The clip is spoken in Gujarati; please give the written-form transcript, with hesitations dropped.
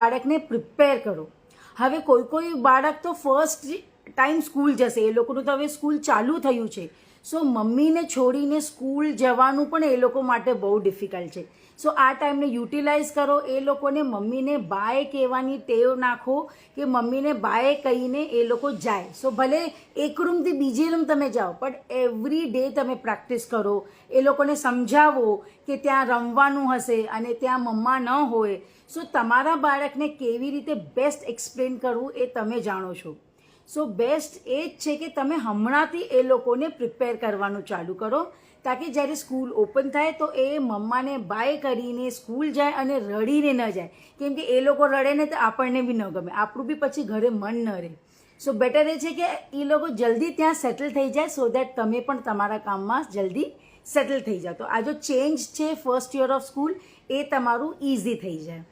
બાળકને પ્રિપેર કરો. હવે કોઈ બાળક તો ફર્સ્ટ ટાઈમ સ્કૂલ જશે, એ લોકોનું તો હવે સ્કૂલ ચાલુ થયું છે. સો મમ્મીને છોડીને સ્કૂલ જવાનું પણ એ લોકો માટે બહુ ડિફિકલ્ટ છે. સો આ ટાઈમને યુટિલાઇઝ કરો. એ લોકોને મમ્મીને બાય કહેવાની ટેવ નાખો કે મમ્મીને બાય કહીને એ લોકો જાય. સો ભલે એક રૂમથી બીજી રૂમ તમે જાઓ, પણ એવરી ડે તમે પ્રેક્ટિસ કરો. એ લોકોને સમજાવો કે ત્યાં રમવાનું હશે અને ત્યાં મમ્મા ન હોય. સો તમારા બાળકને કેવી રીતે બેસ્ટ એક્સપ્લેન કરવું એ તમે જાણો છો. સો બેસ્ટ એ જ છે કે તમે હમણાંથી એ લોકોને પ્રિપેર કરવાનું ચાલુ કરો, તાકી જ્યારે સ્કૂલ ઓપન થાય તો એ મમ્માને બાય કરીને સ્કૂલ જાય અને રડીને ન જાય. કેમ કે એ લોકો રડે ને તો આપણને બી ન ગમે, આપણું બી પછી ઘરે મન ન રહે. સો બેટર એ છે કે એ લોકો જલ્દી ત્યાં સેટલ થઈ જાય, સો દેટ તમે પણ તમારા કામમાં જલ્દી સેટલ થઈ જાઓ. તો આ જો ચેન્જ છે ફર્સ્ટ યર ઓફ સ્કૂલ, એ તમારું ઇઝી થઈ જાય.